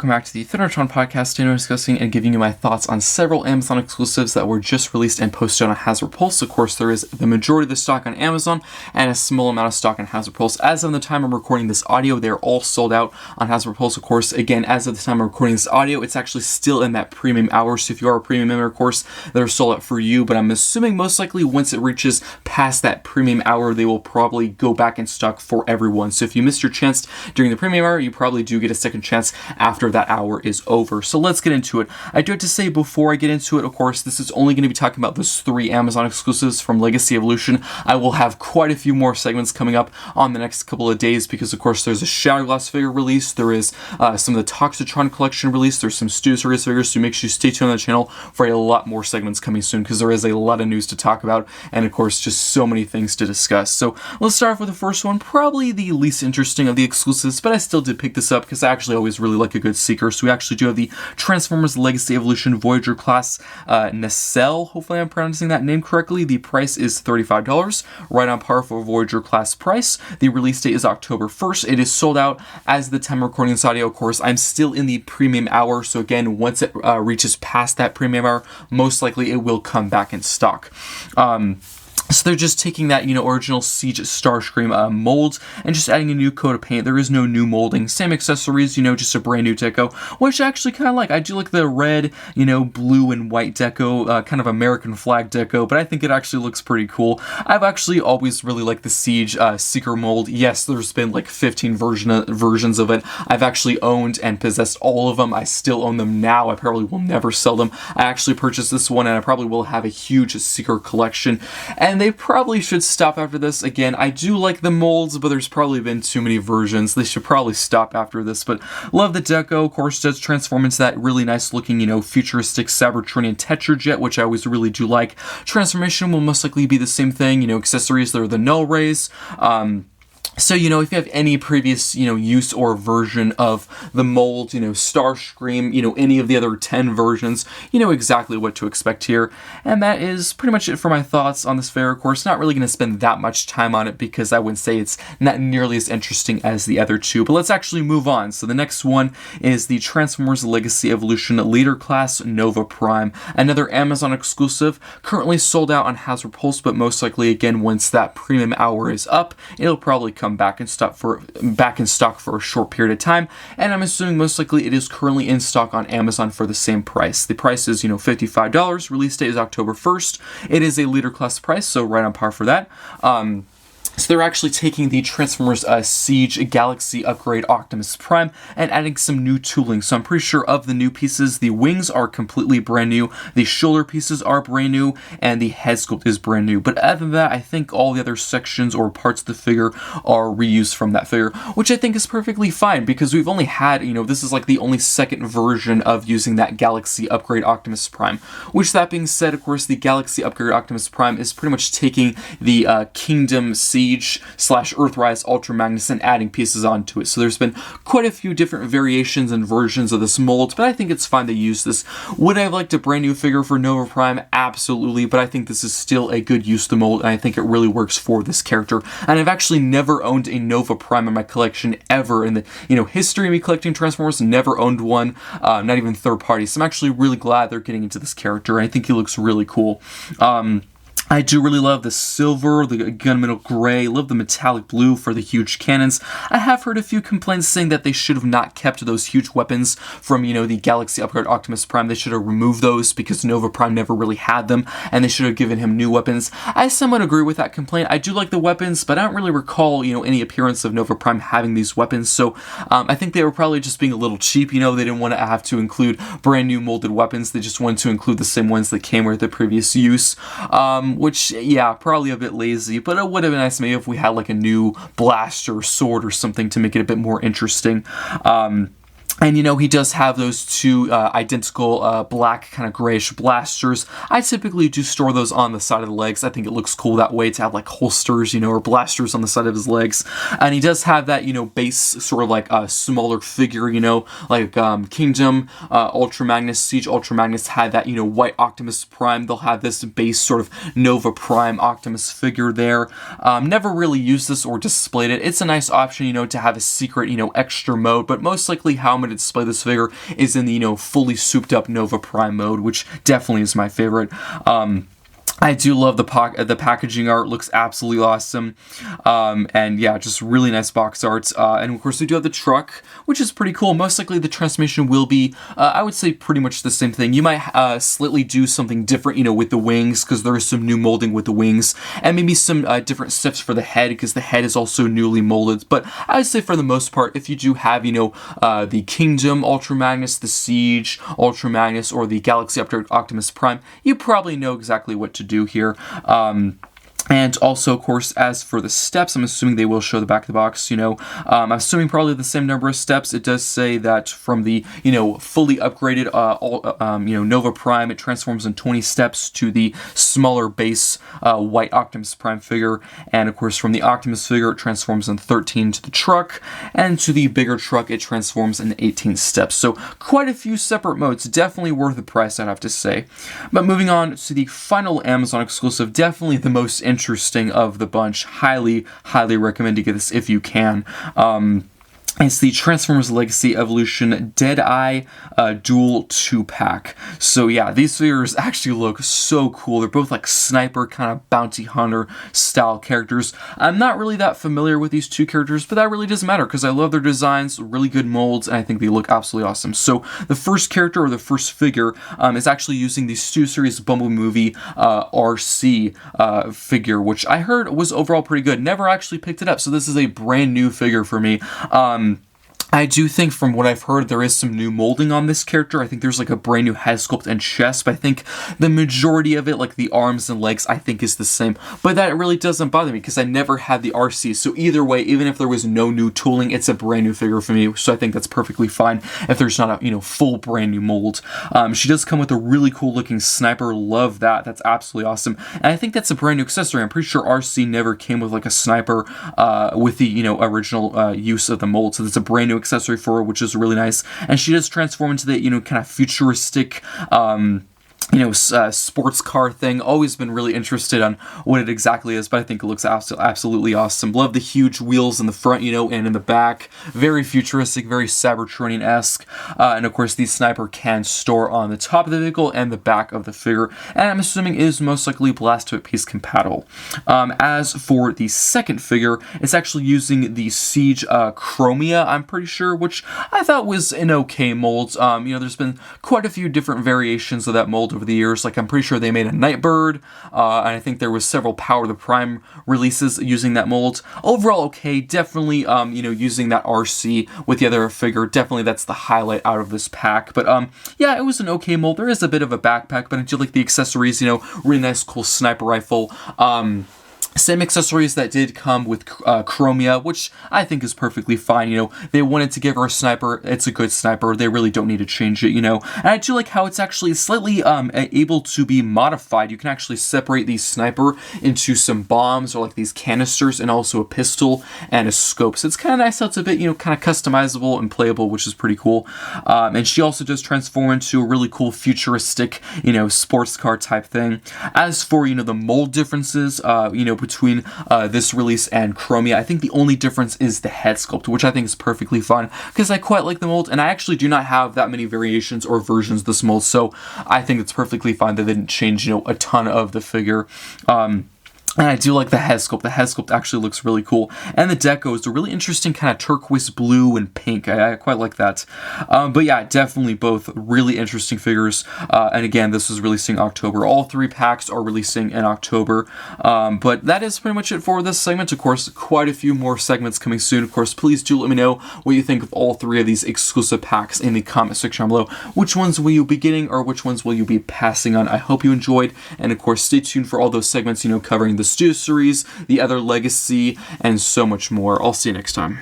Welcome back to the Thundertron podcast. Today we're discussing and giving you my thoughts on several Amazon exclusives that were just released and posted on Hasbro Pulse. Of course, there is the majority of the stock on Amazon and a small amount of stock on Hasbro Pulse. As of the time I'm recording this audio, they're all sold out on Hasbro Pulse. Of course, again, as of the time I'm recording this audio, it's actually still in that premium hour. So if you are a premium member, of course, they're sold out for you. But I'm assuming most likely once it reaches past that premium hour, they will probably go back in stock for everyone. So if you missed your chance during the premium hour, you probably do get a second chance after that hour is over. So let's get into it. I do have to say before I get into it, of course, this is only going to be talking about those 3 Amazon exclusives from Legacy Evolution. I will have quite a few more segments coming up on the next couple of days because, of course, there's a Shadow Glass figure release, there is some of the Toxitron collection release, there's some Studio Series figures, so make sure you stay tuned on the channel for a lot more segments coming soon because there is a lot of news to talk about and, of course, just so many things to discuss. So let's start off with the first one, probably the least interesting of the exclusives, but I still did pick this up because I actually always really like a good seeker. So we actually do have the Transformers Legacy Evolution Voyager class nacelle. Hopefully I'm pronouncing that name correctly. The price is $35, right on par for Voyager class price. The release date is October 1st. It is sold out as the time of recording this audio. Of course, I'm still in the premium hour, so again, once it reaches past that premium hour, most likely it will come back in stock. So they're just taking that, original Siege Starscream mold and just adding a new coat of paint. There is no new molding. Same accessories, just a brand new deco, which I actually kind of like. I do like the red, blue and white deco, kind of American flag deco, but I think it actually looks pretty cool. I've actually always really liked the Siege Seeker mold. Yes, there's been like 15 versions of it. I've actually owned and possessed all of them. I still own them now. I probably will never sell them. I actually purchased this one and I probably will have a huge Seeker collection. And they probably should stop after this. Again, I do like the molds, but there's probably been too many versions. They should probably stop after this, but love the deco. Of course, does transform into that really nice looking, futuristic Cybertronian Tetrajet, which I always really do like. Transformation will most likely be the same thing. Accessories, they're the null rays. So, if you have any previous, use or version of the mold, Starscream, any of the other 10 versions, you know exactly what to expect here. And that is pretty much it for my thoughts on this figure. Of course, not really going to spend that much time on it because I wouldn't say it's not nearly as interesting as the other two. But let's actually move on. So the next one is the Transformers Legacy Evolution Leader Class Nova Prime. Another Amazon exclusive, currently sold out on Hasbro Pulse, but most likely, again, once that premium hour is up, it'll probably come back in stock for a short period of time, and I'm assuming most likely it is currently in stock on Amazon for the same price. The price is $55. Release date is October 1st. It is a leader class price, so right on par for that. So they're actually taking the Transformers Siege Galaxy Upgrade Optimus Prime and adding some new tooling. So I'm pretty sure of the new pieces, the wings are completely brand new, the shoulder pieces are brand new, and the head sculpt is brand new. But other than that, I think all the other sections or parts of the figure are reused from that figure, which I think is perfectly fine because we've only had, this is like the only second version of using that Galaxy Upgrade Optimus Prime. Which, that being said, of course, the Galaxy Upgrade Optimus Prime is pretty much taking the Kingdom Siege / Earthrise Ultra Magnus and adding pieces onto it. So there's been quite a few different variations and versions of this mold, but I think it's fine to use this. Would I have liked a brand new figure for Nova Prime? Absolutely, but I think this is still a good use of the mold, and I think it really works for this character. And I've actually never owned a Nova Prime in my collection ever in the history of me collecting Transformers. Never owned one, not even third party. So I'm actually really glad they're getting into this character, and I think he looks really cool. I do really love the silver, the gunmetal gray, love the metallic blue for the huge cannons. I have heard a few complaints saying that they should have not kept those huge weapons from, the Galaxy Upgrade Optimus Prime. They should have removed those because Nova Prime never really had them, and they should have given him new weapons. I somewhat agree with that complaint. I do like the weapons, but I don't really recall, any appearance of Nova Prime having these weapons, so I think they were probably just being a little cheap, they didn't want to have to include brand new molded weapons. They just wanted to include the same ones that came with the previous use. Which, yeah, probably a bit lazy, but it would have been nice maybe if we had like a new blaster or sword or something to make it a bit more interesting. And, he does have those two identical black kind of grayish blasters. I typically do store those on the side of the legs. I think it looks cool that way to have like holsters, or blasters on the side of his legs. And he does have that, base sort of like a smaller figure, like Kingdom, Ultra Magnus, Siege Ultra Magnus had that, white Optimus Prime. They'll have this base sort of Nova Prime Optimus figure there. Never really used this or displayed it. It's a nice option, to have a secret, extra mode, but most likely how I'm going to display this figure is in the, fully souped up Nova Prime mode, which definitely is my favorite. I do love the packaging art, looks absolutely awesome, and yeah, just really nice box art, and of course we do have the truck, which is pretty cool. Most likely the transformation will be, I would say, pretty much the same thing. You might slightly do something different, with the wings, because there is some new molding with the wings, and maybe some different steps for the head, because the head is also newly molded, but I would say for the most part, if you do have, the Kingdom Ultra Magnus, the Siege Ultra Magnus, or the Galaxy Optimus Prime, you probably know exactly what to do here. And also, of course, as for the steps, I'm assuming they will show the back of the box, I'm assuming probably the same number of steps. It does say that from the, fully upgraded, Nova Prime, it transforms in 20 steps to the smaller base white Optimus Prime figure. And, of course, from the Optimus figure, it transforms in 13 to the truck. And to the bigger truck, it transforms in 18 steps. So, quite a few separate modes. Definitely worth the price, I'd have to say. But moving on to the final Amazon exclusive, definitely the most interesting of the bunch. Highly recommend to get this if you can. It's the Transformers Legacy Evolution Deadeye Dual 2-pack. So yeah, these figures actually look so cool. They're both like sniper, kind of bounty hunter style characters. I'm not really that familiar with these two characters, but that really doesn't matter because I love their designs, really good molds, and I think they look absolutely awesome. So the first character, or the first figure, is actually using the Stu Series Bumblebee movie RC figure, which I heard was overall pretty good. Never actually picked it up, so this is a brand new figure for me. I do think from what I've heard there is some new molding on this character. I think there's like a brand new head sculpt and chest, but I think the majority of it, like the arms and legs, I think is the same. But that really doesn't bother me because I never had the RC. So either way, even if there was no new tooling, it's a brand new figure for me. So I think that's perfectly fine if there's not a full brand new mold. She does come with a really cool looking sniper. Love that. That's absolutely awesome. And I think that's a brand new accessory. I'm pretty sure RC never came with like a sniper with the original use of the mold. So that's a brand new accessory for her, which is really nice. And she does transform into the kind of futuristic sports car thing. Always been really interested on what it exactly is, but I think it looks absolutely awesome. Love the huge wheels in the front, and in the back. Very futuristic, very Cybertronian-esque. And of course, the sniper can store on the top of the vehicle and the back of the figure, and I'm assuming is most likely Blast Whip piece compatible. As for the second figure, it's actually using the Siege Chromia, I'm pretty sure, which I thought was an okay mold. There's been quite a few different variations of that mold over the years. Like I'm pretty sure they made a Nightbird, and I think there was several Power the Prime releases using that mold. Overall, okay, definitely, using that RC with the other figure, definitely that's the highlight out of this pack. But yeah, it was an okay mold. There is a bit of a backpack, but I do like the accessories. Really nice, cool sniper rifle. Same accessories that did come with Chromia, which I think is perfectly fine. They wanted to give her a sniper. It's a good sniper. They really don't need to change it, And I do like how it's actually slightly able to be modified. You can actually separate the sniper into some bombs or like these canisters and also a pistol and a scope. So it's kind of nice how it's a bit, kind of customizable and playable, which is pretty cool. And she also does transform into a really cool futuristic, sports car type thing. As for, the mold differences, between this release and Chromia, I think the only difference is the head sculpt, which I think is perfectly fine because I quite like the mold, and I actually do not have that many variations or versions of this mold, so I think it's perfectly fine that they didn't change, a ton of the figure. And I do like the head sculpt. The head sculpt actually looks really cool. And the deco is a really interesting kind of turquoise blue and pink. I quite like that. But yeah, definitely both really interesting figures. And again, this was releasing October. All three packs are releasing in October. But that is pretty much it for this segment. Of course, quite a few more segments coming soon. Of course, please do let me know what you think of all three of these exclusive packs in the comment section below. Which ones will you be getting or which ones will you be passing on? I hope you enjoyed. And of course, stay tuned for all those segments, covering the Stu series, the other Legacy, and so much more. I'll see you next time.